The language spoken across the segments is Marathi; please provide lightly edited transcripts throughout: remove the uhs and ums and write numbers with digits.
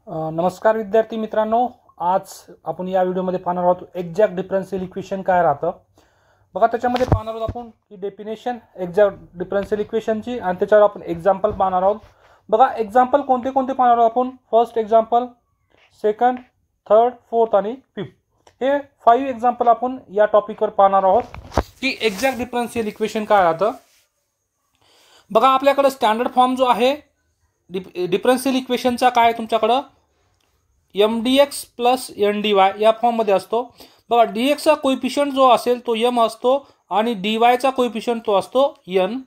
नमस्कार विद्यार्थी मित्रांनो, आज आपण या व्हिडिओमध्ये पाहणार आहोत एक्झॅक्ट डिफरन्शियल इक्वेशन काय राहतं. बघा, त्याच्यामध्ये पाहणार आहोत आपण की डेफिनेशन एक्झॅक्ट डिफरन्शियल इक्वेशनची आणि त्याच्यावर आपण एक्झाम्पल पाहणार आहोत. बघा, एक्झाम्पल कोणते कोणते पाहणार आहोत आपण. First example, second, third, fourth आणि फिफ्थ, हे 5 एक्झाम्पल आपण या टॉपिकवर पाहणार आहोत की एक्झॅक्ट डिफरन्शियल इक्वेशन काय राहतं. बघा, आपल्याकडे स्टँडर्ड फॉर्म जो आहे डिफरन्शियल इक्वेशनचा काय तुमच्याकडं mdx प्लस ndy या फॉर्ममध्ये असतो. बघा, dx चा कोइफिशियंट जो असेल तो m असतो आणि dy चा कोइफिशियंट तो असतो n.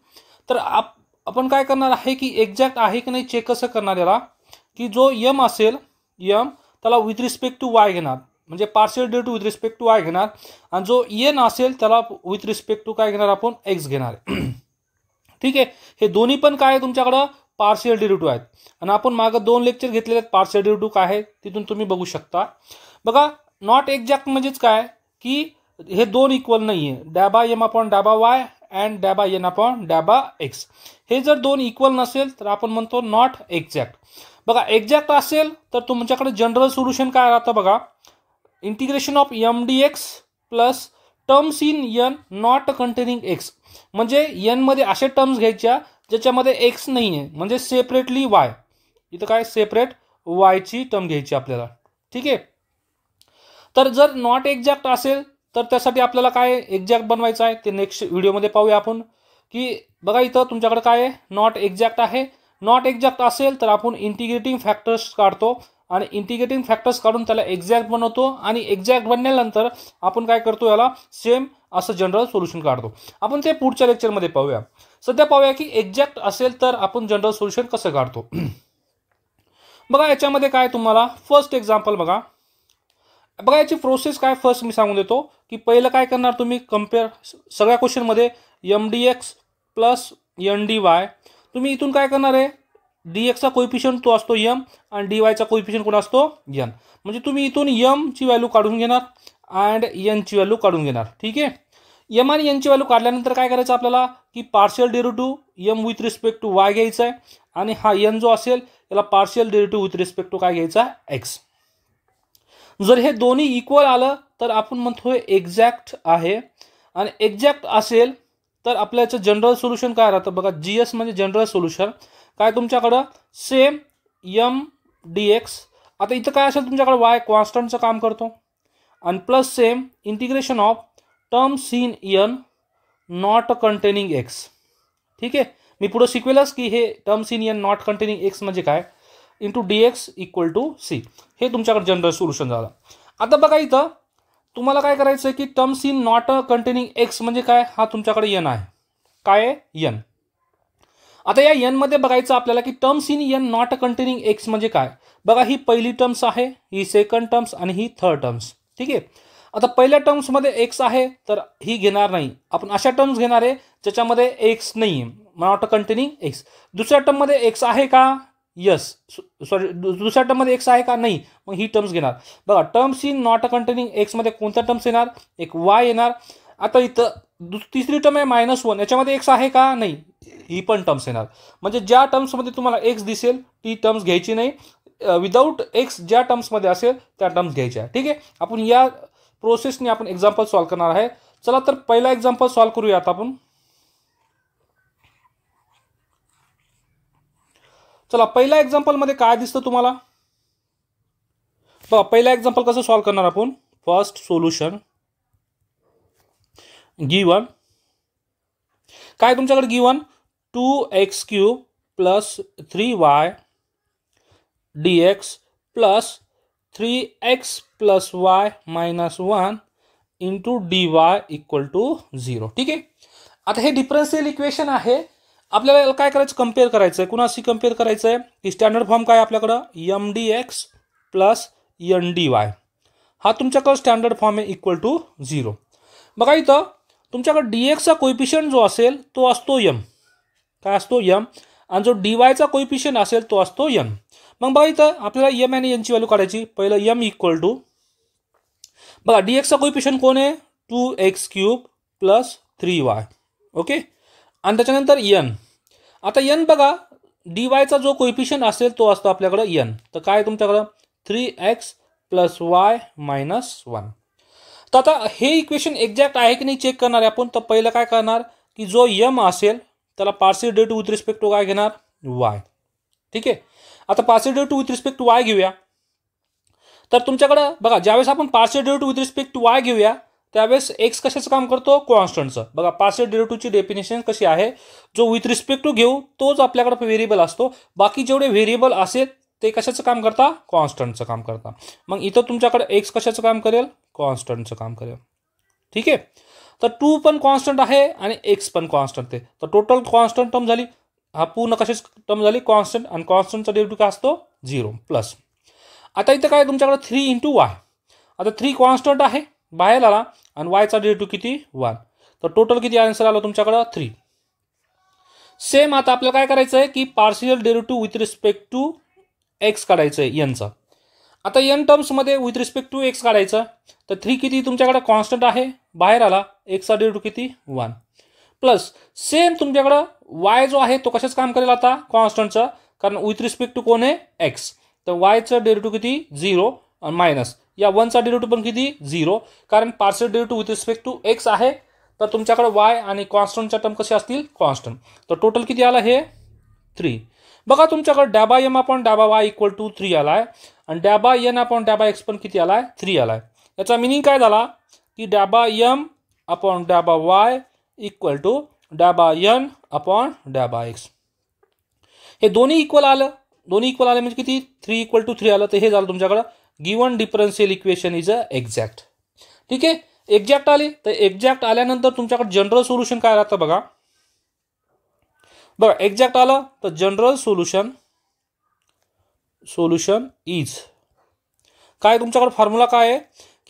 तर आपण काय करणार आहे की एक्झॅक्ट आहे की नाही चेक कसं करणार याला, की जो m असेल m त्याला विथ रिस्पेक्ट टू y घेणार, म्हणजे partial derivative with respect to y घेणार, आणि जो n असेल त्याला विथ रिस्पेक्ट टू काय घेणार आपण x घेणार. ठीक आहे, हे दोन्ही पण काय आहे तुमच्याकडं पार्शियल डेरिव्हेटिव्ह आहेत आणि आपण मागे 2 लेक्चर घेतलेले आहेत पार्शियल डेरिव्हेटिव्ह काय आहे तिथून तुम्ही बघू शकता. बघा, नॉट एक्झॅक्ट म्हणजेच काय की हे दोन इक्वल नाहीये, डॅबा m अपॉन डॅबा y अँड डॅबा n अपॉन डॅबा x. हे जर दोन इक्वल नसेल तर आपण म्हणतो नॉट एक्झॅक्ट. बघा, एक्झॅक्ट असेल तर तुमच्याकडे जनरल सोल्युशन काय राहतं. बघा, integration of mdx plus terms in n not containing x, म्हणजे n मध्ये असे टर्म्स घ्यायच्या ज्याच्यामध्ये x नाही आहे, म्हणजे सेपरेटली y. इथं काय सेपरेट y ची टर्म घ्यायची आपल्याला. ठीक आहे, तर जर नॉट एक्झॅक्ट असेल तर त्यासाठी आपल्याला काय एक्झॅक्ट बनवायचं आहे ते नेक्स्ट व्हिडिओमध्ये पाहूया आपण. की बघा, इथं तुमच्याकडे काय आहे नॉट एक्झॅक्ट आहे. नॉट एक्झॅक्ट असेल तर आपण इंटिग्रेटिंग फॅक्टर्स काढतो आणि इंटिग्रेटिंग फॅक्टर्स काढून त्याला एक्झॅक्ट बनवतो आणि एक्झॅक्ट बनल्यानंतर आपण काय करतो याला सेम असं जनरल सोल्युशन काढतो. आपण ते पुढच्या लेक्चरमध्ये पाहूया. सध्या पाहूया की एक्झॅक्ट असेल तर आपण जनरल सोल्युशन कसं काढतो. बघा, याच्यामध्ये काय तुम्हाला फर्स्ट एक्झाम्पल बघा. बघा, याची प्रोसेस काय फर्स्ट मी सांगून देतो की पहिलं काय करणार तुम्ही कम्पेअर सगळ्या क्वेश्चनमध्ये mdx प्लस ndy. तुम्ही इथून काय करणार आहे dx चा कोइफिशियंट तो असतो m आणि dy चा कोइफिशियंट कोण असतो n, म्हणजे तुम्ही इथून m ची व्हॅल्यू काढून घेणार अँड n ची व्हॅल्यू काढून घेणार. ठीक आहे, m आणि n ची व्हॅल्यू काढल्यानंतर काय करायचं आपल्याला की partial derivative m with respect to y घ्यायचा आहे आणि हा n जो असेल याला partial derivative with respect to काय घ्यायचा x. जर हे दोन्ही इक्वल आलं तर आपण म्हणतो एक्झॅक्ट आहे, आणि एक्झॅक्ट असेल तर आपल्याचं जनरल सोल्युशन काय राहतं. बघा, GS म्हणजे जनरल सोल्युशन काय तुमच्याकडं सेम m dx. आता इथं काय असेल तुमच्याकडे y कॉन्स्टंटचं काम करतो आणि plus same integration of terms in n not containing x. ठीक आहे, मी पुढे शिकवेलच की हे terms in n not containing x म्हणजे काय into dx equal to c. हे तुमच्याकडे जनरल सोल्युशन झालं. आता बघा, इथं तुम्हाला काय करायचं आहे की terms in not containing x म्हणजे काय, हा तुमच्याकडे n आहे. काय आहे n. आता या n मध्ये बघायचं आपल्याला की terms in n not containing x म्हणजे काय. बघा, ही पहिली टर्म्स आहे, ही सेकंड टर्म्स आणि ही थर्ड टर्म्स. ठीक आहे, आता पहिल्या टर्म्स मध्ये x आहे तर ही घेणार नाही, आपण अशा टर्म्स घेणार आहे ज्याच्यामध्ये x नाही आहे, नॉट कंटेनिंग x. दुसऱ्या टर्म मध्ये x आहे का, यस, सॉरी, दुसऱ्या टर्म मध्ये x आहे का, नाही, मग ही टर्म्स घेणार. बघा, terms in not containing x मध्ये कोणत्या टर्म्स येणार, एक y येणार. आता इथं तिसरी टर्म आहे -1, याच्यामध्ये x आहे का, नाही, ही पण टर्म्स येणार. म्हणजे ज्या टर्म्समध्ये तुम्हाला x दिसेल ती टर्म्स घ्यायची नाही, विदाऊट x ज्या टर्म्समध्ये असेल त्या टर्म्स घ्यायच्या. ठीक आहे, आपण या प्रोसेसने आपण एक्झाम्पल सॉल्व्ह करणार आहे. चला तर पहिला एक्झाम्पल सॉल्व्ह करूया आता आपण. चला, पहिल्या एक्झाम्पल मध्ये काय दिसतं तुम्हाला. बघा, पहिला एक्झाम्पल कसं सॉल्व्ह करणार आपण. फर्स्ट सोल्युशन गिवन काय तुमच्याकडे given 2x³ plus 3y dx plus 3x plus y minus 1 into dy equal to 0. ठीक आहे, आता हे डिफरन्शियल इक्वेशन आहे. आपल्याला काय करायचं, कम्पेअर करायचं आहे. कुणाशी कम्पेअर करायचं आहे की स्टँडर्ड फॉर्म काय आपल्याकडं mdx प्लस ndy, हा तुमच्याकडं स्टँडर्ड फॉर्म आहे इक्वल टू 0. बघा, इथं तुमच्याकडे dx चा कोइफिशियंट जो असेल तो असतो m, काय असतो m, आणि जो dy चा कोइफिशियंट असेल तो असतो n. मग बघा, इथं आपल्याला m आणि n ची व्हॅल्यू काढायची. पहिलं m इक्वल टू, बघा, dx चा कोइफिशियंट कोण आहे 2x³ प्लस 3y. ओके, आणि त्याच्यानंतर n. आता n बघा, dy चा जो कोएफिशियंट असेल तो असतो आपल्याकडे n. तर काय तुमच्याकडे 3x + y - 1. तर आता हे इक्वेशन एक्झॅक्ट आहे की नाही चेक करणार आहे आपण. तर पहिलं काय करणार की जो m असेल त्याला partial derivative with respect to काय घेणार y. ठीक आहे. आता partial derivative with respect to y घेऊया. तर तुमच्याकडे बघा ज्यावेळेस आपण partial derivative with respect to y घेऊया त्यावेळेस x कशाचं काम करतो कॉन्स्टंटचं. बघा पार्शियल डेरिव्हेटिव्हची डेफिनेशन कशी आहे, जो विथ रिस्पेक्ट टू घेऊ तोच आपल्याकडे व्हेरिएबल असतो, बाकी जेवढे व्हेरिएबल असेल ते कशाचं काम करता कॉन्स्टंटचं काम करता. मग इथं तुमच्याकडे x कशाचं काम करेल कॉन्स्टंटचं काम करेल. ठीक आहे. तर 2 पण कॉन्स्टंट आहे आणि x पण कॉन्स्टंट आहे. तर टोटल कॉन्स्टंट टर्म झाली, हा पूर्ण कशाची टर्म झाली कॉन्स्टंट, आणि कॉन्स्टंटचा डेरिव्हेटिव्ह काय असतो 0 प्लस. आता इथं काय तुमच्याकडे 3 × y. आता 3 कॉन्स्टंट आहे बाहेर आला आणि y चा डेरिव्हेटिव्ह किती 1. तर टोटल किती आन्सर आला तुमच्याकडे 3. सेम आता आपल्याला काय करायचं आहे की partial derivative with respect to x काढायचं आहे n चा. आता n टर्म्स मध्ये विथ रिस्पेक्ट टू x काढायचं. तर 3 किती तुमच्याकडे कॉन्स्टंट आहे बाहेर आला, x चा डेरिव्हेटिव्ह किती 1 प्लस सेम तुमच्याकडे y जो आहे तो कशाचं काम करेल आता कॉन्स्टंटचा, कारण विथ रिस्पेक्ट टू कोण आहे x. तर y चा डेरिव्हेटिव्ह किती 0 आणि मायनस या 1 चा डेरिव्हेटिव्ह पण किती 0, कारण partial derivative with respect to x आहे. तर तुमच्याकडे y आणि कॉन्स्टंटच्या टर्म कसे असतील कॉन्स्टंट. तर टोटल किती आला हे 3. बघा तुमच्याकडे ∂m/∂y = 3 आलाय आणि ∂n/∂x पण किती आलाय 3 आलाय. याचा मिनिंग काय झाला की ∂m/∂y = ∂n/∂x. हे दोन्ही इक्वल आलं, दोन्ही इक्वल आले म्हणजे किती 3 = 3 आलं. तर हे झालं तुमच्याकडे given differential equation is a exact. ठीक आहे. एक्झॅक्ट आली. तर एक्झॅक्ट आल्यानंतर तुमच्याकडे जनरल सोल्युशन काय राहतं बघा. बघा एक्झॅक्ट आलं तर जनरल सोल्युशन इज काय तुमच्याकडे फॉर्म्युला काय आहे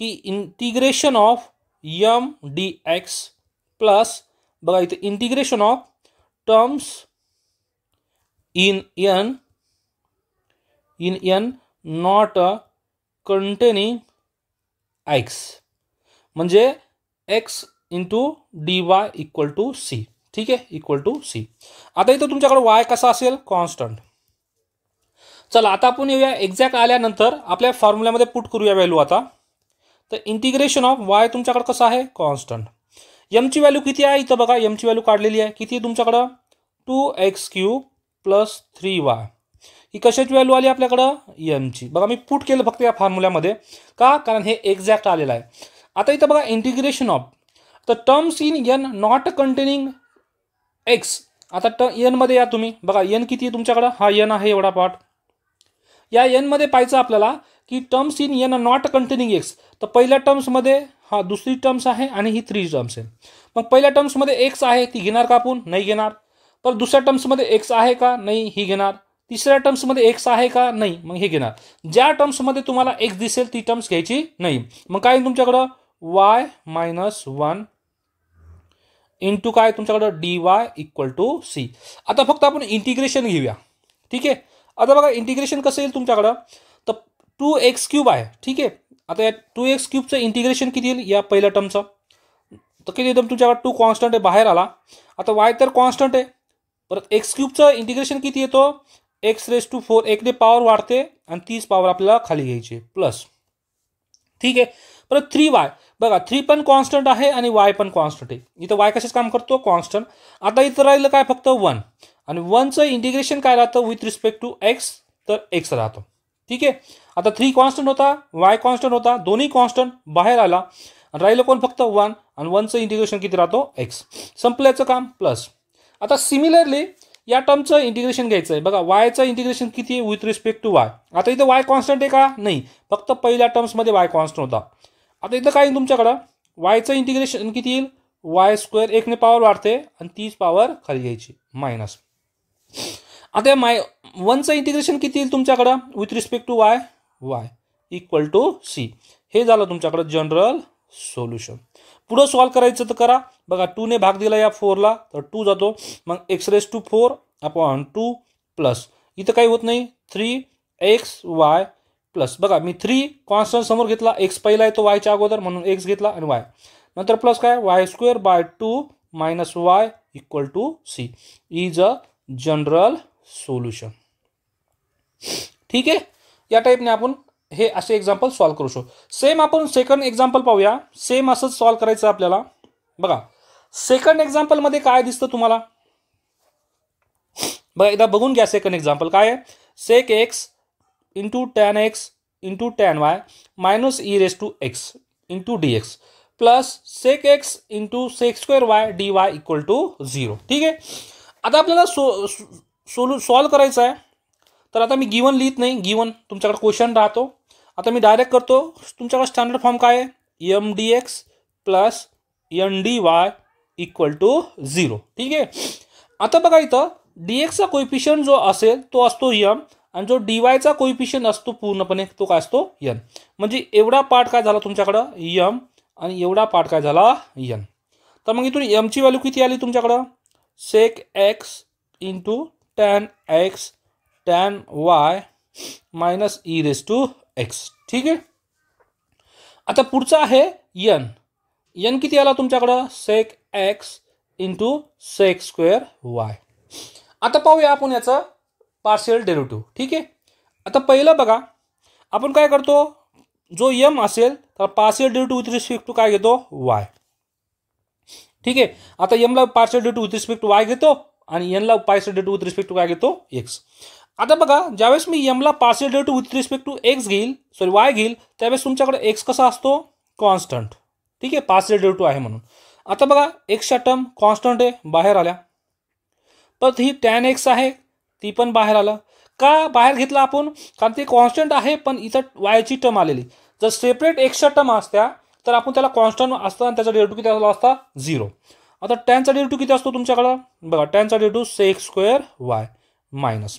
की integration of m dx plus बघा इथे integration of terms in n not containing x म्हणजे x × dy = c. ठीक आहे =c. आता इथं तुमच्याकडे y कसा असेल कॉन्स्टंट. चला आता आपण येऊया एक्झॅक्ट आल्यानंतर आपल्या फॉर्म्युल्यामध्ये पुट करूया व्हॅल्यू आता. तर इंटिग्रेशन ऑफ y तुमच्याकडे कसं आहे कॉन्स्टंट. m ची व्हॅल्यू किती आहे इथं बघा, m ची व्हॅल्यू काढलेली आहे किती तुमच्याकडं 2x³ + 3y. ही कशाची व्हॅल्यू आली आपल्याकडं m ची. बघा मी पुट केलं फक्त या फॉर्म्युल्यामध्ये का, कारण हे एक्झॅक्ट आलेलं आहे. आता इथं बघा इंटिग्रेशन ऑफ तर terms in n not containing x. आता n मध्ये या तुम्ही बघा n किती आहे तुमच्याकडं, हा n आहे एवढा पार्ट. या n मध्ये पाहायचं आपल्याला की terms in n not containing x. तर पहिल्या टर्म्समध्ये हा दुसरी टर्म्स आहे आणि ही 3 टर्म्स आहे. मग पहिल्या टर्म्समध्ये x आहे ती घेणार का आपण नाही घेणार. पण दुसऱ्या टर्म्समध्ये x आहे का नाही ही घेणार. तिसऱ्या टर्म्समध्ये x आहे का नाही मग हे घेणार. ज्या टर्म्समध्ये तुम्हाला x दिसेल ती टर्म्स घ्यायची नाही. मग काय तुमच्याकडं y - 1 इंटू काय तुमच्याकडं dy = c. आता फक्त आपण इंटिग्रेशन घेऊया. ठीक आहे. आता बघा इंटिग्रेशन कसं येईल तुमच्याकडं तर 2x³ आहे. ठीक आहे. आता या 2x³ इंटिग्रेशन किती येईल या पहिल्या टर्मचं तर किती एकदम तुमच्याकडे 2 कॉन्स्टंट आहे बाहेर आला. आता y तर कॉन्स्टंट आहे. परत x³ इंटिग्रेशन किती येतो x⁴ 1 ने पॉवर वाढते आणि 30 पॉवर आपल्याला खाली घ्यायची प्लस. ठीक आहे. परत 3y बघा 3 पण कॉन्स्टंट आहे आणि y पण कॉन्स्टंट आहे. इथं y कशाचं काम करतो कॉन्स्टंट. आता इथं राहिलं काय फक्त 1 आणि 1चं इंटिग्रेशन काय राहतं विथ रिस्पेक्ट टू x तर x राहतं. ठीक आहे. आता 3 कॉन्स्टंट होता y कॉन्स्टंट होता, दोन्ही कॉन्स्टंट बाहेर आला आणि राहिलं कोण फक्त 1 आणि 1चं इंटिग्रेशन किती राहतो x. संपल्याचं काम प्लस. आता सिमिलरली या टर्मचं इंटिग्रेशन घ्यायचं आहे बघा. yचं इंटिग्रेशन किती आहे विथ रिस्पेक्ट टू y. आता इथं y कॉन्स्टंट आहे का नाही, फक्त पहिल्या टर्म्समध्ये y कॉन्स्टंट होता. आता इथं काय तुमच्याकडं yचं इंटिग्रेशन किती येईल y² 1 ने पॉवर वाढते आणि 30 पॉवर खाली घ्यायची मायनस. आता 1चं इंटिग्रेशन किती येईल तुमच्याकडं with respect to y = c. हे झालं तुमच्याकडं जनरल सोल्युशन. पुढं सॉल्व करायचं तर करा बघा. 2 ने भाग दिला या 4ला तर 2 जातो. मग x⁴/2 प्लस इथं काही होत नाही 3xy प्लस बघा मी 3 कॉन्स्टंट समोर घेतला, x पहिला आहे तो yच्या अगोदर म्हणून x घेतला आणि y नंतर प्लस काय y² / 2 - y = c is a general solution. ठीक आहे, या टाईपने आपण हे असे एक्झाम्पल सॉल्व्ह करू शकतो. सेम आपण सेकंड एक्झाम्पल पाहूया. सेम असंच सॉल्व्ह करायचं आपल्याला. बघा सेकंड एक्झाम्पलमध्ये काय दिसतं तुम्हाला, बघा एकदा बघून घ्या. सेकंड एक्झाम्पल काय आहे, sec x into tan x into tan Y minus E raise to X into D x plus sec x into sec square Y D Y equal to 0. ठीक आहे, आता आपल्याला सॉल्व्ह करायचं आहे. तर आता मी गिवन लिहित नाही, गिवन तुमच्याकडे क्वेश्चन राहतो. आता मी डायरेक्ट करतो. तुमच्याकडे स्टँडर्ड फॉर्म काय आहे, M D x plus N D Y equal to 0. ठीक आहे, आता बघा इथं डी एक्सचा कोइफिशियंट जो असेल तो असतो एम आणि जो डी वायचा कोइफिशियंट असतो पूर्णपणे तो काय असतो एन. म्हणजे एवढा पार्ट काय झाला तुमच्याकडं एम आणि एवढा पार्ट काय झाला एन. तर मग इथून एमची व्हॅल्यू किती आली तुमच्याकडं, sec x into tan X tan Y minus E raise to X. ठीक आहे, आता पुढचा आहे एन. एन किती आला तुमच्याकडं, sec x into sec square Y. आता पाहूया आपण याचं पार्शियल डेरिव्हेटिव्ह. ठीक आहे, आता पहिलं बघा आपण काय करतो, जो एम असेल तर partial derivative with respect to काय घेतो, वाय. ठीक आहे, आता एमला partial derivative with respect to y घेतो आणि एनला partial derivative with respect to काय घेतो, एक्स. आता बघा ज्यावेळेस मी एमला partial derivative with respect to x घेईल, सॉरी वाय घेईल, त्यावेळेस तुमच्याकडे एक्स कसा असतो, कॉन्स्टंट. ठीक आहे, पार्शियल डेरिव्हेटिव्ह आहे म्हणून. आता बघा एक्सच्या टर्म कॉन्स्टंट आहे, बाहेर आल्या. परत ही टॅन एक्स आहे ती पण बाहेर आलं. का बाहेर घेतला आपण, कारण ते कॉन्स्टंट आहे पण इथं वायची टर्म आलेली. जर सेपरेट एक्सच्या टर्म असत्या तर आपण त्याला कॉन्स्टंट असतं आणि त्याचा डेरिव्हेटिव्ह किती आला असता, 0. आता टॅनचा डेरिव्हेटिव्ह किती असतो तुमच्याकडं, बघा टॅनचा derivative sec square Y minus.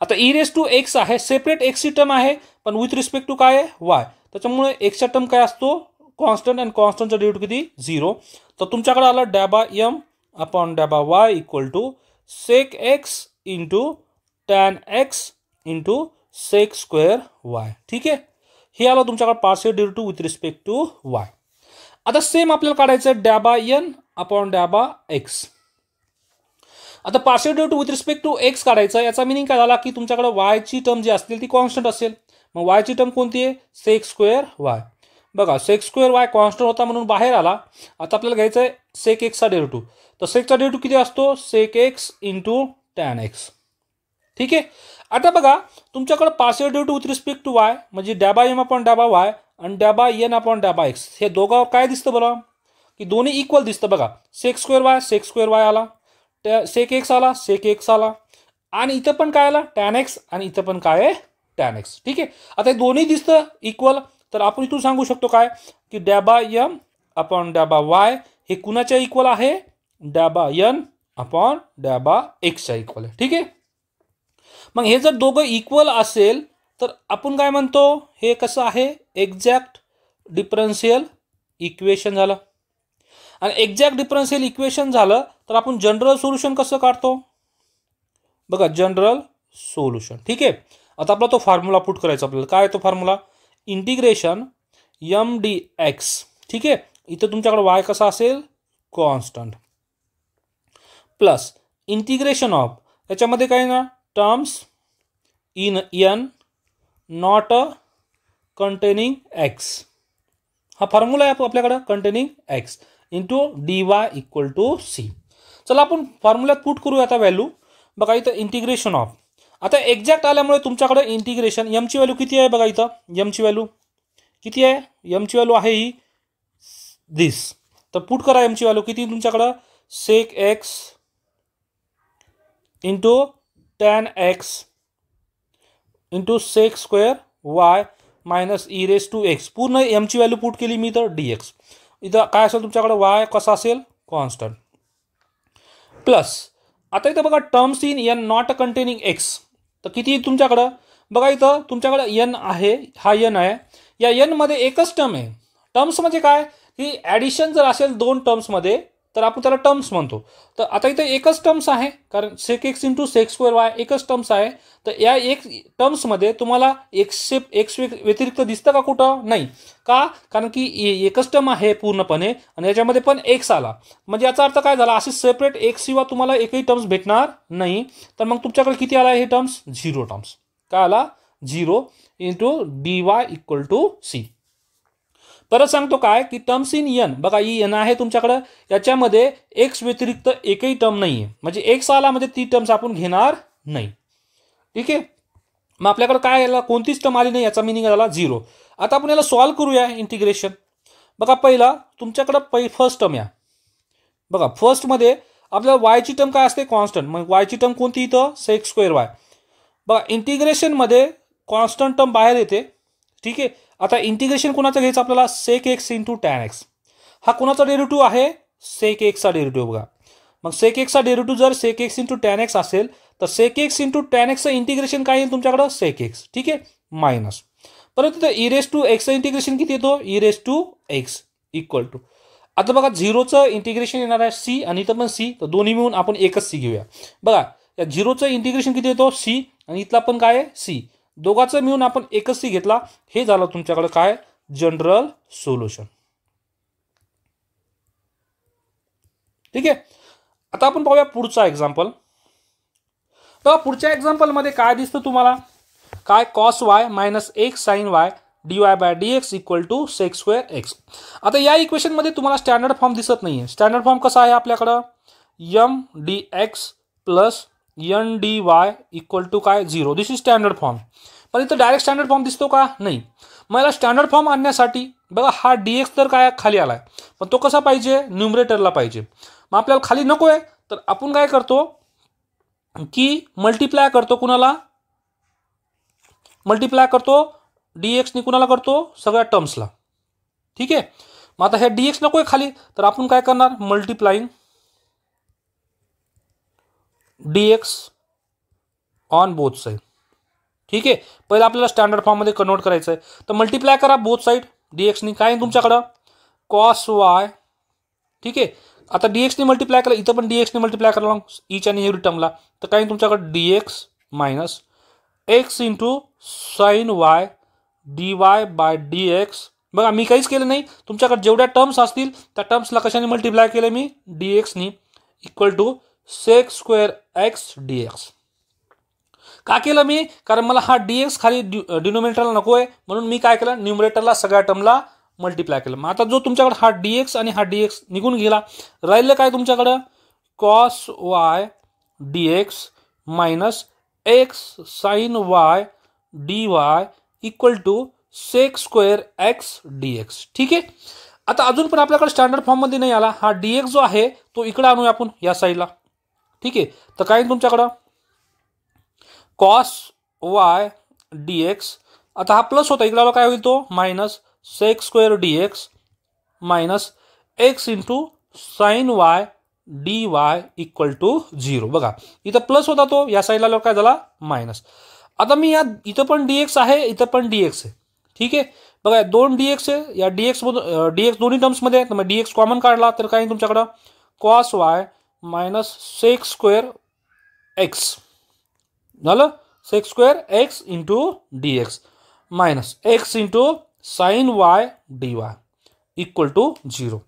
आता ई रेस टू एक्स आहे, सेपरेट एक्सची टर्म आहे पण विथ रिस्पेक्ट टू काय आहे, वाय. त्याच्यामुळे एक्सचा टर्म काय असतो, कॉन्स्टंट आणि कॉन्स्टंटचा डेरिव्हेटिव्ह किती, 0. तर तुमच्याकडे आलं डॅबा एम अपॉन डॅबा y equal to sec x into tan x into sec square y. ठीक आहे, हे आलं तुमच्याकडे partial derivative with respect to y. आता सेम आपल्याला काढायचं आहे डॅबा एन अपॉन डॅबा एक्स. आता partial derivative with respect to x काढायचं, याचा मिनिंग काय झाला की तुमच्याकडे वायची टर्म जी असतील ती कॉन्स्टंट असेल. मग वायची टर्म कोणती आहे, सेक स्क्वेअर वाय. बघा सेक स्क्वेअर वाय कॉन्स्टंट होता म्हणून बाहेर आला. आता आपल्याला घ्यायचं आहे सेक एक्सचा डेरिव्हेटिव्ह. तर सेकचा डेरिव्हेटिव्ह किती असतो, sec x into tan X. ठीक आहे, आता बघा तुमच्याकडे partial derivative with respect to Y म्हणजे डॅबा एम अपॉन डॅबा वाय आणि डॅबा एन अपॉन डॅबा एक्स, हे दोघांवर काय दिसतं बरं, की दोन्ही इक्वल दिसतं. बघा सेक स्क्वेअर वाय आला, सेक एक्स आला, सेक एक्स आला आणि इथं पण काय आला टॅन एक्स आणि इथं पण काय आहे टॅन एक्स. ठीक आहे, आता हे दोन्ही दिसतं इक्वल. तर आपण इथून सांगू शकतो काय की डॅबा एम अपॉन डॅबा वाय हे कुणाच्या इक्वल आहे, डॅबा एन अपॉन डॅबा एक्सच्या इक्वल आहे. ठीक आहे, मग हे जर दोघं इक्वल असेल तर आपण काय म्हणतो, हे कसं आहे, एक्झॅक्ट डिफरन्शियल इक्वेशन झालं. आणि एक्झॅक्ट डिफरन्शियल इक्वेशन झालं तर आपण जनरल सोल्युशन कसं काढतो, बघा जनरल सोल्युशन. ठीक आहे, आता आपला तो फॉर्म्युला पुट करायचा आपल्याला. काय तो formula, integration M D X. ठीक आहे, इथं तुमच्याकडे वाय कसा असेल, कॉन्स्टंट प्लस इंटिग्रेशन ऑफ, याच्यामध्ये काय ना terms in N not containing X. हा फॉर्म्युला आहे आपल्याकडं, containing X into D Y equal to C. चला आपण फॉर्म्युल्यात पुट करूया आता व्हॅल्यू. बघा इथं इंटिग्रेशन ऑफ, आता एक्झॅक्ट आल्यामुळे तुमच्याकडे इंटिग्रेशन एमची व्हॅल्यू किती आहे, बघा इथं एमची व्हॅल्यू किती आहे, एमची व्हॅल्यू आहे ही दिस. तर पुट करा एमची व्हॅल्यू किती तुमच्याकडं, sec x into tan x into sec square Y minus E raise to X. पूर्ण एमची व्हॅल्यू पुट केली मी तर डी एक्स. इथं काय असेल तुमच्याकडे, वाय कसा असेल, कॉन्स्टंट प्लस. आता इथं बघा terms in N not containing x, तर किती तुमच्याकडं, बघा इथं तुमच्याकडं एन आहे, हा एन आहे. या एन मध्ये एकच टर्म आहे. टर्म्स म्हणजे काय की ॲडिशन जर असेल दोन टर्म्समध्ये तर आपण त्याला टर्म्स म्हणतो. तर आता इथे एकच टर्म्स आहे, कारण sec x into sec square Y एकच टर्म्स आहे. तर या एक टर्म्समध्ये तुम्हाला एक्स व्यतिरिक्त दिसतं का कुठं? नाही. का? कारण की एकच टर्म आहे पूर्णपणे आणि याच्यामध्ये पण एक्स आला, म्हणजे याचा अर्थ काय झाला, असे सेपरेट एक्स शिवाय तुम्हाला एकही टर्म्स भेटणार नाही. तर मग तुमच्याकडे किती आला हे टर्म्स? 0 टर्म्स. काय आला? 0 into dy equal to C. परत सांगतो काय की टर्म्स इन एन, बघा एन आहे तुमच्याकडे, याच्यामध्ये एक्स व्यतिरिक्त एकही टर्म नाहीये, म्हणजे एक्स आला म्हणजे ती टर्म्स आपण घेणार नाही. ठीक आहे. मग आपल्याकडे काय आला? कोणतीच टर्म आली नाही, याचा मिनिंग झाला 0. आता आपण याला सॉल्व्ह करूया इंटिग्रेशन. बघा पहिला तुमच्याकडे फर्स्ट टर्म या. बघा फर्स्टमध्ये आपल्याला वायची टर्म काय असते? कॉन्स्टंट. मग वायची टर्म कोणती इथं? Sec square Y. बघा इंटिग्रेशनमध्ये कॉन्स्टंट टर्म बाहेर येते. ठीक आहे. आता इंटिग्रेशन कोणाचं घ्यायचं आपल्याला? Sec x into tan X. हा कोणाचा डेरिव्हेटिव्ह आहे? सेक एक्सचा डेरिव्हेटिव्ह. बघा मग सेक एक्सचा डेरिव्हेटिव्ह जर sec x into tan x असेल तर सेक एक्स इंटू टॅन एक्सचं इंटिग्रेशन काय येईल तुमच्याकडं? Sec x. ठीक आहे, मायनस. परत तिथं ई रेस टू एक्सचं इंटिग्रेशन किती येतो? E raise to x equal to. आता बघा 0चं इंटिग्रेशन येणार आहे सी आणि इथं पण सी, तर दोन्ही मिळून आपण एकच सी घेऊया. बघा या 0चं इंटिग्रेशन किती येतो? सी आणि इथला पण काय आहे? सी. दोघांचं मिळून आपण एकच सी घेतला. हे झालं तुमच्याकडे काय? General solution. ठीक आहे. आता आपण पाहूया पुढचा एक्झाम्पल. तर पुढच्या एक्झाम्पलमध्ये काय दिसतं तुम्हाला? काय? Cos Y minus X sine Y dy by dx equal to sec square X. आता या इक्वेशनमध्ये तुम्हाला स्टँडर्ड फॉर्म दिसत नाहीये. स्टँडर्ड फॉर्म कसा आहे आपल्याकडं? M D x plus N D Y equal to काय? 0. This is standard form. पण इथं डायरेक्ट स्टँडर्ड फॉर्म दिसतो का? नाही. मग याला स्टँडर्ड फॉर्म आणण्यासाठी बघा हा dx तर काय खाली आलाय, पण तो कसा पाहिजे? न्यूमरेटरला पाहिजे. मग आपल्याला खाली नको आहे, तर आपण काय करतो की मल्टिप्लाय करतो. कुणाला मल्टिप्लाय करतो? dx ने. कुणाला करतो? सगळ्या टर्म्सला. ठीक आहे. मग आता हे dx नको आहे खाली, तर आपण काय करणार? Multiplying dx on both side. ठीक आहे. पहिला आपल्याला स्टँडर्ड फॉर्ममध्ये कन्वर्ट करायचं आहे, तर मल्टिप्लाय करा बोथ साइड dx ने. काय तुमच्याकडं? Cos Y. ठीक आहे. आता dx ने मल्टिप्लाय करा, इथं पण dx ने मल्टिप्लाय करा ईच आणि एव्हरी टर्मला, तर काय तुमच्याकडे? dx minus x into sine Y dy by dx. बघा मी काहीच केलं नाही, तुमच्याकडे जेवढ्या टर्म्स असतील त्या टर्म्सला कशाने मल्टिप्लाय केलं मी? dx ने equal to sec square X dx. का केलं मी? कारण मला हा dx खाली डिनोमिनेटरला नको आहे, म्हणून मी काय केलं? न्यूमरेटरला सगळ्या टर्मला मल्टिप्लाय केलं. मग आता जो तुमच्याकडे हा dx आणि हा dx निघून गेला, राहिलं काय तुमच्याकडं? Cos Y dx minus X sine Y dy equal to sec square X dx. ठीक आहे. आता अजून पण आपल्याकडे स्टँडर्ड फॉर्ममध्ये नाही आला. हा dx जो आहे तो इकडे आणूया आपण या साईडला. ठीक आहे. तर काय तुमच्याकडं? Cos Y dx. आता हा प्लस होता, इकडे काय होईल? तो minus sec square dx minus x into sine Y dy equal to 0. बघा इथं प्लस होता, तो या साईडला काय झाला? मायनस. आता मी या इथं पण dx आहे, इथं पण dx आहे. ठीक आहे. बघा दोन dx आहे, या dx दोन्ही टर्म्समध्ये आहे, तर मग dx कॉमन काढला तर काय तुमच्याकडं? Cos Y minus sec square x झालं. Sec square x into dx minus x into sine Y dy equal to 0.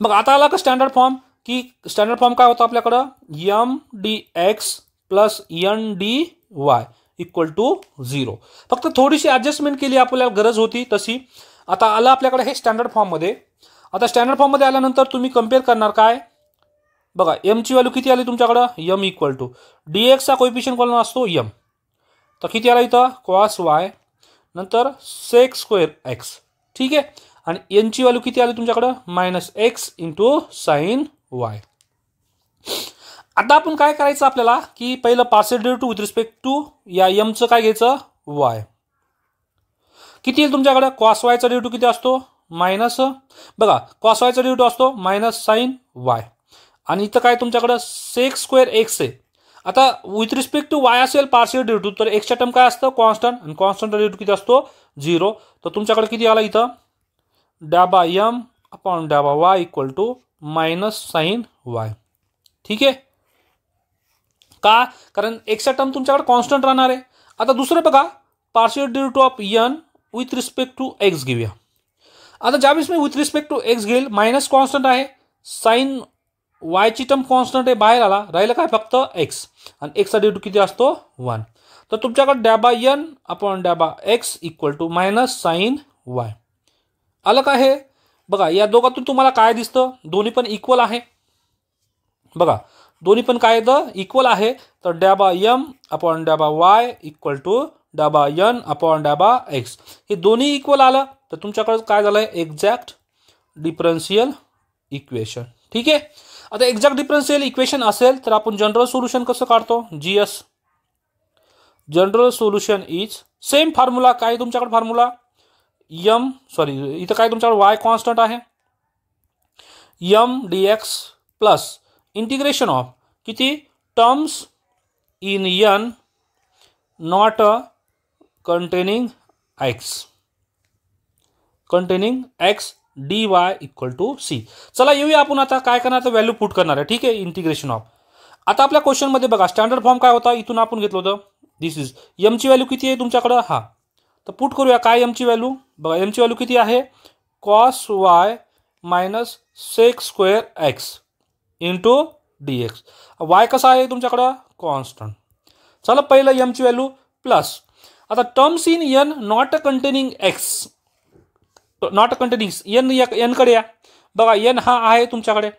मग आता आला का स्टँडर्ड फॉर्म? की स्टँडर्ड फॉर्म काय होता आपल्याकडं? M D x plus N D Y equal to 0. फक्त थोडीशी ॲडजस्टमेंट केली आपल्याला गरज होती तशी. आता आलं आपल्याकडे हे स्टँडर्ड फॉर्ममध्ये. आता स्टँडर्ड फॉर्ममध्ये आल्यानंतर तुम्ही कम्पेअर करणार काय? बघा एमची व्हॅल्यू किती आली तुमच्याकडं? एम इक्वल टू dxचा कोएफिशियंट कोण असतो? एम. तर किती आला इथं? कॉस वाय नंतर सेक स्क्वेअर एक्स. ठीक आहे. आणि एनची व्हॅल्यू किती आली तुमच्याकडं? Minus x into sine Y. आता आपण काय करायचं आपल्याला की पहिलं partial derivative with respect to या एमचं काय घ्यायचं? वाय. किती येईल तुमच्याकडे? कॉस वायचा डेरिव्हेटिव्ह किती असतो? मायनस. बघा कॉस वायचा डेरिव्हेटिव्ह असतो मायनस साइन वाय. आणि इथं काय तुमच्याकडे? सेक स्क्वेअर एक्स आहे. आता विथ रिस्पेक्ट टू वाय असेल पार्शियल डेरिव्हेटिव्ह, तर एक्सच्या टर्म काय असतं? कॉन्स्टंट. आणि कॉन्स्टंट डेरिव्हेटिव्ह किती असतो? 0. तर तुमच्याकडे किती आला इथं? डॅबा एम अपॉन डॅबा y equal to minus sine y. ठीक आहे का, कारण एक्सचा टर्म तुमच्याकडे कॉन्स्टंट राहणार आहे. आता दुसरं बघा, partial derivative of N with respect to X घेऊया. आता ज्यावेळेस मी विथ रिस्पेक्ट टू एक्स घेईल, मायनस कॉन्स्टंट आहे, साईन वायची टर्म कॉन्स्टंट आहे, बाहेर आला, राहिलं काय फक्त एक्स, आणि एक्सचा डेरिव्हेटिव्ह किती असतो 1. तर तुमच्याकडे डॅबा एन अपॉन डॅबा x equal to minus sine y. आलं का हे? बघा या दोघातून तुम्हाला काय दिसतं, दोन्ही पण इक्वल आहे. बघा दोन्ही पण काय येतं, इक्वल आहे. तर डॅबा एम अपॉन डॅबा वाय इक्वल टू डॅबा एन अपॉन डॅबा एक्स, हे दोन्ही इक्वल आलं तर तुमच्याकडे काय झालंय, एक्झॅक्ट डिफरन्शियल इक्वेशन. ठीक आहे. आता एक्झॅक्ट डिफरन्शियल इक्वेशन असेल तर आपण जनरल सोल्युशन कसं काढतो, GS general solution is same formula. काय तुमच्याकडे फॉर्म्युला, इथं काय तुमच्याकडे वाय कॉन्स्टंट आहे, M D x plus integration of किती terms in N not containing x d Y equal to C. चला येऊया आपण आता काय करणार, तर व्हॅल्यू पुट करणार आहे. ठीक आहे, इंटिग्रेशन ऑफ. आता आपल्या क्वेश्चनमध्ये बघा स्टँडर्ड फॉर्म काय होता, इथून आपण घेतलं होतं, दिस इज एमची व्हॅल्यू किती आहे तुमच्याकडं, हा. तर पुट करूया काय एमची व्हॅल्यू. बघा एमची व्हॅल्यू किती आहे, cos Y minus sec square x into D X. Y कसा आहे तुमच्याकडं, कॉन्स्टंट. चला पहिलं एमची व्हॅल्यू प्लस, आता terms in N not containing X, not containing N कडे या. बघा एन हा आहे तुमच्याकडे.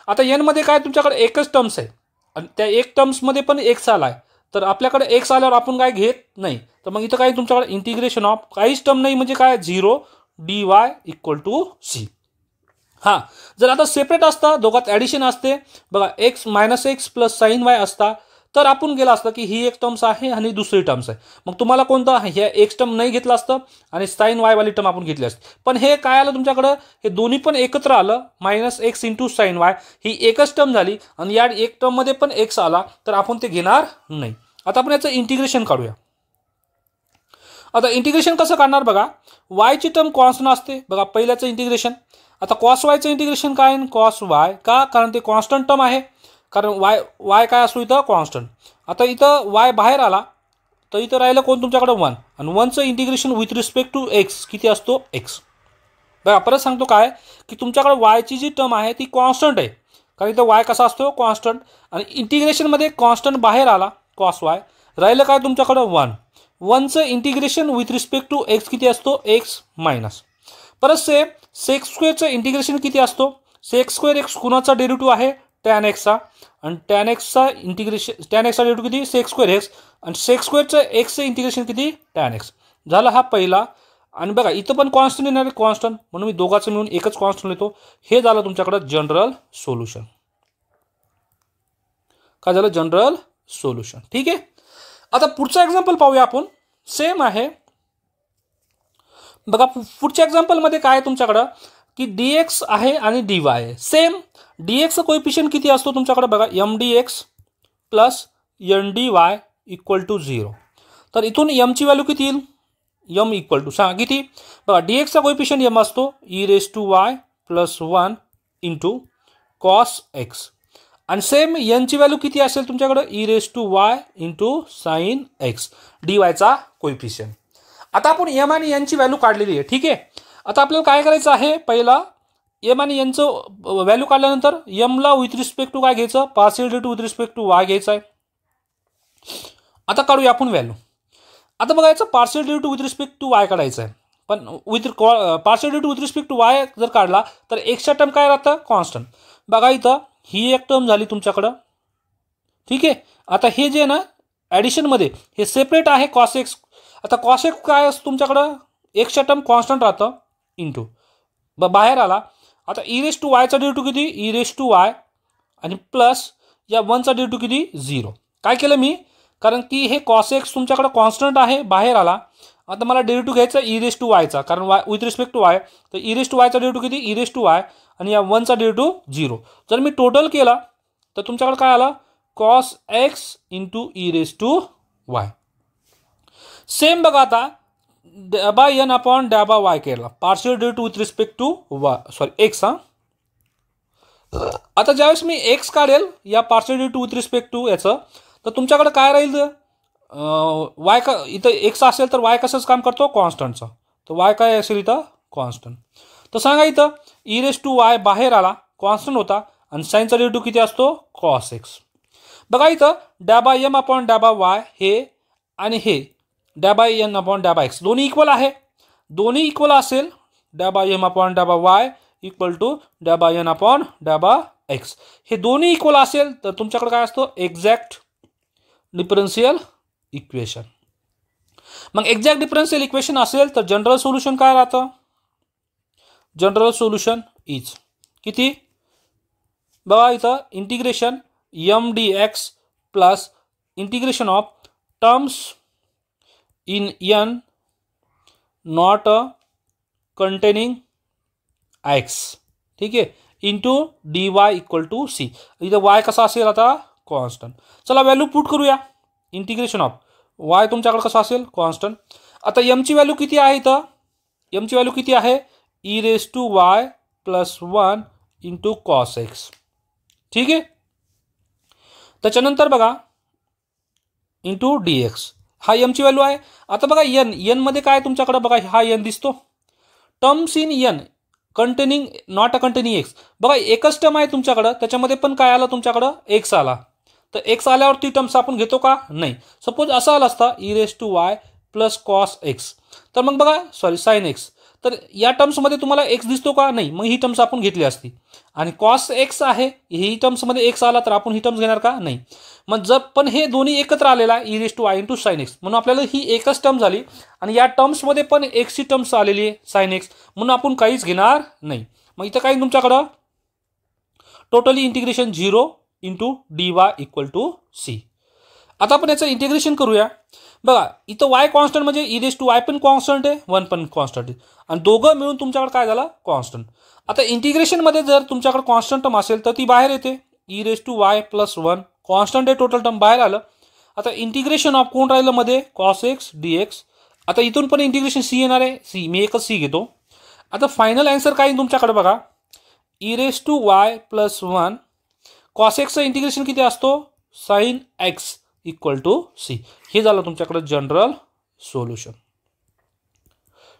आता एन मध्ये काय तुमच्याकडे एकच टर्म्स आहे, आणि त्या एक टर्म्समध्ये पण एक्स आला आहे, तर आपल्याकडे एक्स आल्यावर आपण काय घेत नाही. तर मग इथं काय तुमच्याकडे इंटिग्रेशन ऑफ काहीच टर्म नाही म्हणजे काय, 0 D Y equal to C. हां, जर आता सेपरेट असता, दोघात ॲडिशन असते, बघा X minus X plus sine Y असता, तर आपण गेला असतं की ही एक टर्म्स आहे आणि दुसरी टर्म्स आहे. मग तुम्हाला कोणता, ह्या एक्स टर्म नाही घेतला असतं आणि साईन वाय वाली टर्म आपण घेतली असते. पण हे काय आलं तुमच्याकडं, हे दोन्ही पण एकत्र आलं, minus x into sine y, ही एकच टर्म झाली, आणि या एक टर्ममध्ये पण एक्स आला, तर आपण ते घेणार नाही. आता आपण याचं इंटिग्रेशन काढूया. आता इंटिग्रेशन कसं काढणार, बघा वायची टर्म कॉन्स्टंट असते. बघा पहिल्याचं इंटिग्रेशन, आता कॉस वायचं इंटिग्रेशन काय, कॉस वाय का, कारण ते कॉन्स्टंट टर्म आहे, कारण वाय काय असतो इथं कॉन्स्टंट. आता इथं वाय बाहेर आला, तर इथं राहिलं कोण तुमच्याकडे 1, आणि 1चं integration with respect to x किती असतो, एक्स. बघा परत सांगतो काय, की तुमच्याकडे वायची जी टर्म आहे ती कॉन्स्टंट आहे, कारण इथं वाय कसा असतो कॉन्स्टंट, आणि इंटिग्रेशनमध्ये कॉन्स्टंट बाहेर आला कॉस वाय, राहिलं काय तुमच्याकडं 1. 1चं integration with respect to x किती असतो, एक्स मायनस. परत सेक स्क्वेअरचं इंटिग्रेशन किती असतो, सेक स्क्वेअर एक्स कुणाचा डेरिव्हेटिव्ह आहे, टॅन एक्सचा, आणि टॅन एक्सचा इंटिग्रेशन, टॅन एक्सचा डेरिव्हेटिव्ह किती, सेक स्क्वेअर एक्स, आणि सेक स्क्वेअरचं एक्सचं इंटिग्रेशन किती, टॅन एक्स. झालं हा पहिला. आणि बघा इथं पण कॉन्स्टंट येणार आहे, कॉन्स्टंट, म्हणून मी दोघांचं मिळून एकच कॉन्स्टंट येतो. हे झालं तुमच्याकडं जनरल सोल्युशन. काय झालं, जनरल सोल्युशन. ठीक आहे. आता पुढचा एक्झाम्पल पाहूया आपण, सेम आहे. बघा पुढच्या एक्झाम्पलमध्ये काय तुमच्याकडं, की डी एक्स आहे आणि डी वाय आहे. सेम डीएक्सचं कोएफिशियंट किती असतो तुमच्याकडे, बघा M D x plus N D Y equal to 0. तर इथून एमची व्हॅल्यू किती येईल, एम इक्वल टू सांगा किती, बघा डीएक्सचा कोएफिशियंट एम असतो e raise to y plus 1 into cos x, आणि सेम एनची व्हॅल्यू किती असेल तुमच्याकडे, e raise to y into sine x, d वायचा कोएफिशियंट. आता आपण एम आणि एनची व्हॅल्यू काढलेली आहे. ठीक आहे. आता आपल्याला काय करायचं आहे, पहिला एम आणि एनचं व्हॅल्यू काढल्यानंतर एमला विथ रिस्पेक्ट टू काय घ्यायचं, partial derivative with respect to Y घ्यायचा आहे. आता काढूया आपण व्हॅल्यू. आता बघायचं partial derivative with respect to Y काढायचं आहे, पण partial derivative with respect to Y जर काढला तर एक्सचा टर्म काय राहतं, कॉन्स्टंट. बघा इथं ही एक टर्म झाली तुमच्याकडं. ठीक आहे. आता हे जे ना ॲडिशनमध्ये हे सेपरेट आहे कॉस एक्स. आता कॉस एक्स काय असतं तुमच्याकडं, एक्सचा टर्म कॉन्स्टंट राहतं इंटू बाहेर आला. आता ई रेस टू वायचा डेरिव्हेटिव्ह किती, ई रेस टू वाय, आणि प्लस या 1चा डेरिव्हेटिव्ह किती, 0. काय केलं मी, कारण की हे कॉस एक्स तुमच्याकडे कॉन्स्टंट आहे, बाहेर आला. आता मला डेरिव्हेटिव्ह घ्यायचा ई रेस टू वायचा, कारण y with respect to y, तर ई रेस टू वायचा डेरिव्हेटिव्ह किती, ई रेस टू वाय, आणि या 1चा डेरिव्हेटिव्ह 0. जर मी टोटल केला तर तुमच्याकडे काय आला, cos x into e raise to y. Same बघा आता डॅबा एन अपॉन डॅबा वाय केला, partial derivative with respect to y, sorry x. आता ज्यावेळेस मी एक्स काढेल या partial derivative with respect to याचं, तर तुमच्याकडे काय राहील, वाय का इथं एक्स असेल तर वाय कसंच काम करतो कॉन्स्टंटचा, तर वाय काय असेल इथं कॉन्स्टंट. तर सांगा इथं ई रेस टू वाय बाहेर आला कॉन्स्टंट होता आणि साईनचा डेरिव्हेटिव्ह किती असतो कॉस एक्स. बघा इथं डॅबा एम अपॉन डॅबा वाय हे आणि हे डॅबा एन अपॉन डॅबा एक्स दोन्ही इक्वल आहे. दोन्ही इक्वल असेल डॅबा एम अपॉन डॅबा वाय इक्वल टू डॅबा एन अपॉन डॅबा एक्स, हे दोन्ही इक्वल असेल तर तुमच्याकडे काय असतो एक्झॅक्ट डिफरन्शियल इक्वेशन. मग एक्झॅक्ट डिफरन्शियल इक्वेशन असेल तर जनरल सोल्युशन काय राहतं, जनरल सोल्युशन इज किती, बघा इथं integration M D x plus integration of terms in N not containing x, ठीक आहे, into D Y equal to c. इथं वाय कसा असेल आता कॉन्स्टंट. चला व्हॅल्यू पुट करूया. इंटिग्रेशन ऑफ वाय तुमच्याकडे कसं असेल कॉन्स्टंट. आता एमची व्हॅल्यू किती आहे इथं, एमची व्हॅल्यू किती आहे e raise to y plus 1 into cos x, ठीक आहे. त्याच्यानंतर बघा इंटू डी एक्स, हा एमची व्हॅल्यू आहे. आता बघा एन, एन मध्ये काय तुमच्याकडे बघा हा एन दिसतो, terms in N containing not a containing x. बघा एकच टर्म आहे तुमच्याकडं, त्याच्यामध्ये पण काय आलं तुमच्याकडं एक्स आला, तर एक्स आल्यावर ती टर्म्स आपण घेतो का नाही. सपोज असं आलं असता e raise to y plus cos x, तर मग बघा सॉरी साइन एक्स, तर या टर्म्समध्ये तुम्हाला एक्स दिसतो का नाही, मग ही टर्म्स आपण घेतली असती. आणि कॉस एक्स आहे ही टर्म्समध्ये एक्स आला तर आपण ही टर्म्स घेणार का नाही. मग जर पण हे दोन्ही एकत्र आलेला e raise to y into sine x, म्हणून आपल्याला ही एकच टर्म झाली आणि या टर्म्समध्ये पण एक्सची टर्म्स आलेली आहे साइन एक्स, म्हणून आपण काहीच घेणार नाही. मग इथं काही तुमच्याकडं totally integration 0 into D Y equal to c. आता आपण याचं इंटिग्रेशन करूया. बघा इथं वाय कॉन्स्टंट म्हणजे ई रेस टू वाय पण कॉन्स्टंट आहे 1 पण कॉन्स्टंट आहे आणि दोघं मिळून तुमच्याकडे काय झालं कॉन्स्टंट. आता इंटिग्रेशनमध्ये जर तुमच्याकडे कॉन्स्टंट टर्म असेल तर ती बाहेर येते, e raise to y plus 1 constant आहे टोटल टर्म बाहेर आलं. आता इंटिग्रेशन ऑफ कोण राहिलं मध्ये कॉस एक्स डी एक्स. आता इथून पण इंटिग्रेशन सी येणार आहे, सी मी एकच सी घेतो. आता फायनल आन्सर काय तुमच्याकडे बघा e raise to y plus 1 cos एक्सचं इंटिग्रेशन किती असतो sine x equal to c. हे झालं तुमच्याकडे जनरल सोल्युशन,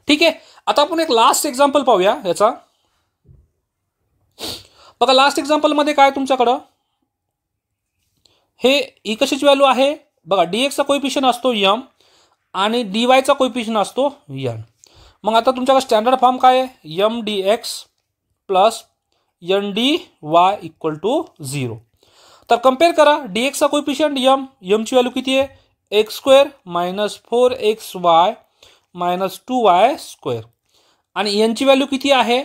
ठीक आहे. आता आपण एक लास्ट एक्झाम्पल पाहूया याचा. बघा लास्ट एक्झाम्पल मध्ये काय तुमच्याकडं हे ई कशाची व्हॅल्यू आहे बघा, डी एक्सचा कोएफिशियंट असतो एम आणि डी वायचा कोएफिशियंट असतो एन. मग आता तुमच्याकडे स्टँडर्ड फॉर्म काय आहे M D x plus N D Y equal to 0. तर कम्पेअर करा डी एक्सचा कोएफिशियंट एम, एमची व्हॅल्यू किती आहे x square minus 4xy minus 2y² आणि एनची व्हॅल्यू किती आहे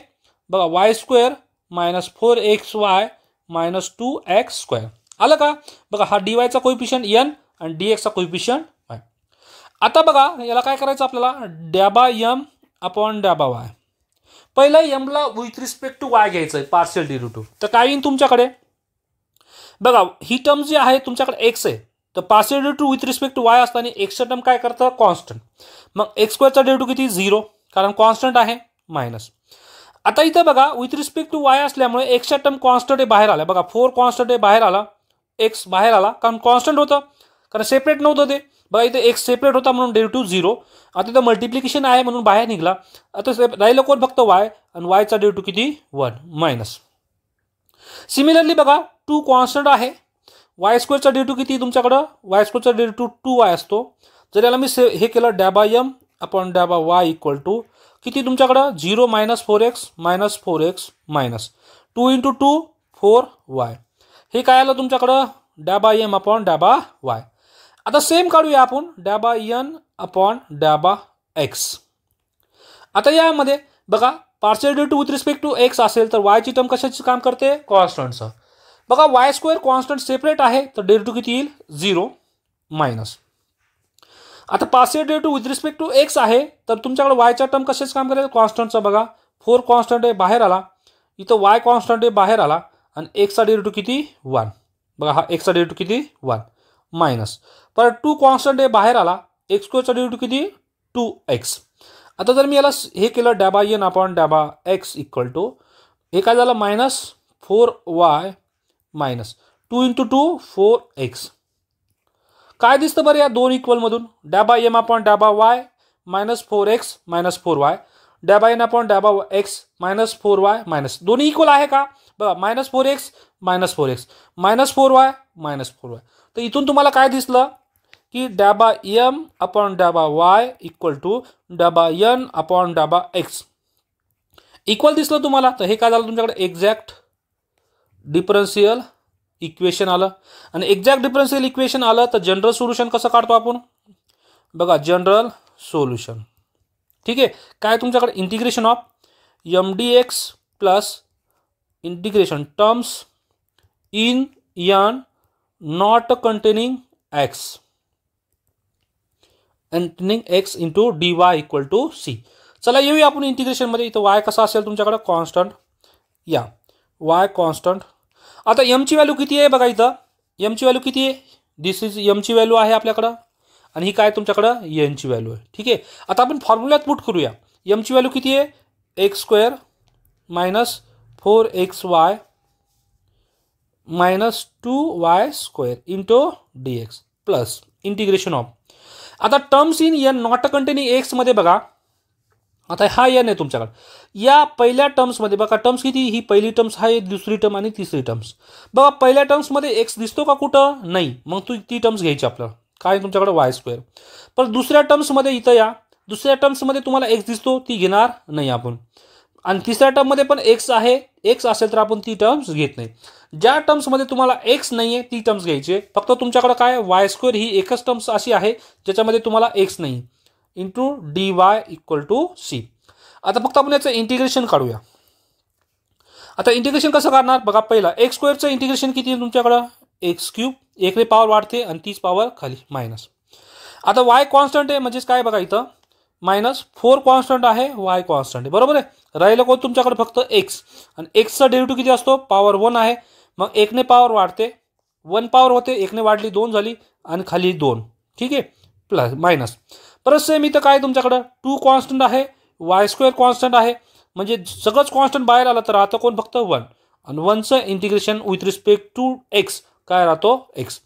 बघा Y square minus 4xy minus 2x². आलं का. बघा हा डी वायचा कोएफिशियंट एन आणि डी एक्सचा कोएफिशियंट वाय. आता बघा याला काय करायचं आपल्याला डॅबा एम अपॉन डॅबा वाय. पहिला एमला विथ रिस्पेक्ट टू वाय घ्यायचं आहे पार्शियल डेरिव्हेटिव्ह. तर काय येईल तुमच्याकडे बघा ही टर्म जी आहे तुमच्याकडे एक्स आहे, तर partial derivative with respect to y असताना एक्सचा टर्म काय करतं कॉन्स्टंट. मग एक्स स्क्वेअरचा डेरिव्हेटिव्ह किती 0 कारण कॉन्स्टंट आहे मायनस. आता इथं बघा विथ रिस्पेक्ट टू वाय असल्यामुळे एक्सचा टर्म कॉन्स्टंट आहे बाहेर आला. बघा 4 कॉन्स्टंट आहे बाहेर आला, एक्स बाहेर आला कारण कॉन्स्टंट होतं, कारण सेपरेट नव्हतं ते. बघा इथे एक्स सेपरेट होता म्हणून डेरिव्हेटिव्ह 0. आता इथं मल्टिप्लिकेशन आहे म्हणून बाहेर निघाला. आता राहिलं कोण फक्त वाय आणि वायचा डेरिव्हेटिव्ह किती 1 मायनस. सिमिलरली बघा 2 कॉन्स्टंट आहे, वाय स्क्वेअरचा डेरिव्हेटिव्ह किती तुमच्याकडं वाय स्क्वेअरचा डेरिव्हेटिव्ह 2y असतो. जर याला मी हे केलं डॅबा एम अपॉन डॅबा वाय इक्वल टू किती तुमच्याकडं 0 minus 4x minus 4x minus 2 into 2 4y. हे काय आलं तुमच्याकडं डॅबा एम अपॉन डॅबा वाय. आता सेम काढूया आपण डॅबा एन अपॉन डॅबा एक्स. आता यामध्ये बघा partial derivative with respect to x असेल तर वायची टर्म कशाची काम करते कॉन्स्टंटचं. बघा वाय स्क्वेअर कॉन्स्टंट सेपरेट आहे तर डेरिव्हेटिव्ह किती येईल 0 मायनस. आता partial derivative with respect to x आहे तर तुमच्याकडे वायचा टर्म कशाच काम करेल कॉन्स्टंटचा. बघा 4 कॉन्स्टंट आहे बाहेर आला, इथं वाय कॉन्स्टंट आहे बाहेर आला आणि एक्सचा डेरिव्हेटिव्ह किती 1. बघा हा एक्सचा डेरिव्हेटिव्ह किती 1 मायनस. परत 2 कॉन्स्टंट आहे बाहेर आला, एक्स स्क्वेअरचा डेरिव्हेटिव्ह किती 2x. आता जर मी याला हे केलं डॅबा एन अपॉन डॅबा एक्स इक्वल टू हे काय झालं मायनस 4y मायनस 2 × 2 4x. काय दिसतं बरं या दोन इक्वलमधून? डॅबा एम अपॉन डॅबा y minus 4x minus 4y, डॅबा एन अपॉन डॅबा एक्स मायनस 4y मायनस, दोन्ही इक्वल आहे का बघा, minus 4x minus 4x minus 4y minus 4y. तर इथून तुम्हाला काय दिसलं की डॅबा एम अपॉन डॅबा वाय इक्वल टू डॅबा एन अपॉन डॅबा एक्स इक्वल दिसलं तुम्हाला. तर हे काय झालं तुमच्याकडे एक्झॅक्ट डिफरन्शियल इक्वेशन आलं. आणि एक्झॅक्ट डिफरन्शियल इक्वेशन आलं तर जनरल सोल्युशन कसं काढतो आपण बघा, जनरल सोल्युशन. ठीक आहे, काय तुमच्याकडे integration of mdx plus integration terms in n not containing x into dy equal to c. चला येऊया आपण इंटिग्रेशनमध्ये. इथं y कसा असेल तुमच्याकडे कॉन्स्टंट, या y कॉन्स्टंट. आता m ची व्हॅल्यू किती आहे बघा, इथं m ची व्हॅल्यू किती आहे, दिस इज m ची व्हॅल्यू आहे आपल्याकडं, आणि ही काय तुमच्याकडं n ची व्हॅल्यू आहे. ठीक आहे, आता आपण फॉर्म्युल्यात पुट करूया. m ची व्हॅल्यू किती आहे, x² minus 4xy minus 2y² into dx plus integration of. आता terms in n not containing x मध्ये बघा, आता हा n आहे तुमच्याकडे. या पहिल्या टर्म्समध्ये बघा, टर्म्स किती, ही पहिली टर्म्स आहे, दुसरी टर्म आणि तिसरी टर्म्स. बघा पहिल्या टर्म्समध्ये x दिसतो का कुठं, नाही, मग ती टर्म्स घ्यायची आपल्याला, काय तुमच्याकडे y². पण दुसऱ्या टर्म्समध्ये इथं या, दुसऱ्या टर्म्समध्ये तुम्हाला x दिसतो, ती घेणार नाही आपण. आणि तिसऱ्या टर्ममध्ये पण x आहे, x असेल तर आपण ती टर्म्स घेत नाही. ज्या टर्म्समध्ये तुम्हाला x नाही आहे ती टर्म्स घ्यायची. फक्त तुमच्याकडे काय y² ही एकच टर्म्स अशी आहे ज्याच्यामध्ये तुम्हाला x नाही, into dy equal to c. आता फक्त आपण याचं इंटिग्रेशन काढूया. आता इंटिग्रेशन कसं काढणार बघा, पहिला x² इंटिग्रेशन किती आहे तुमच्याकडं, x³ 1 ने पॉवर वाढते आणि 30 पॉवर खाली मायनस. आता y कॉन्स्टंट आहे म्हणजेच काय बघा, इथं मायनस 4 कॉन्स्टंट आहे, y कॉन्स्टंट आहे, बरोबर आहे. राहिलं कोण तुमच्याकडे फक्त x, आणि xचा डेरिव्हेटिव्ह किती असतो, पॉवर 1 आहे. मग 1 ने पॉवर वाढते, 1 पॉवर होते, 1 ने वाढली 2 झाली, आणि खाली 2. ठीक आहे, प्लस मायनस. परत सेम इथं काय तुमच्याकडं 2 कॉन्स्टंट आहे, y² कॉन्स्टंट आहे, म्हणजे सगळंच कॉन्स्टंट बाहेर आलं तर राहतं कोण, फक्त 1. आणि 1चं integration with respect to x काय राहतो, x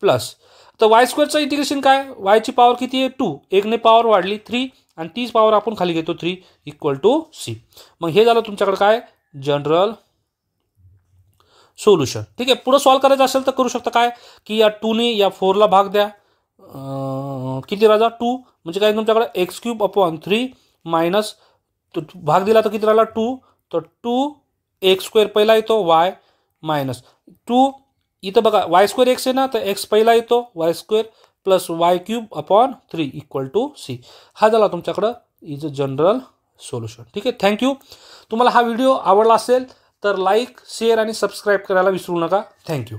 प्लस. तर y² इंटिग्रेशन काय, y ची पॉवर किती आहे 2, 1 ने पॉवर वाढली 3, आणि 30 पॉवर आपण खाली घेतो 3 इक्वल टू c. मग हे झालं तुमच्याकडे काय, जनरल सोल्युशन. ठीक आहे, पुढे सॉल्व करायचं असेल तर करू शकता काय की या 2 ने या 4 ला भाग द्या, किती राजा 2, म्हणजे काय तुमच्याकडे x³ अपॉन 3 मायनस भाग दिला तर किती राहिला 2, तर 2x² पहिला येतो, y मायनस 2 इथं बघा y² x आहे ना, तर x पहिला येतो, y² plus y³ upon 3 equal to c. हा झाला तुमच्याकडं इज अ जनरल सोल्युशन. ठीक आहे, थँक्यू. तुम्हाला हा व्हिडिओ आवडला असेल तर लाईक, शेअर आणि सबस्क्राईब करायला विसरू नका. थँक्यू.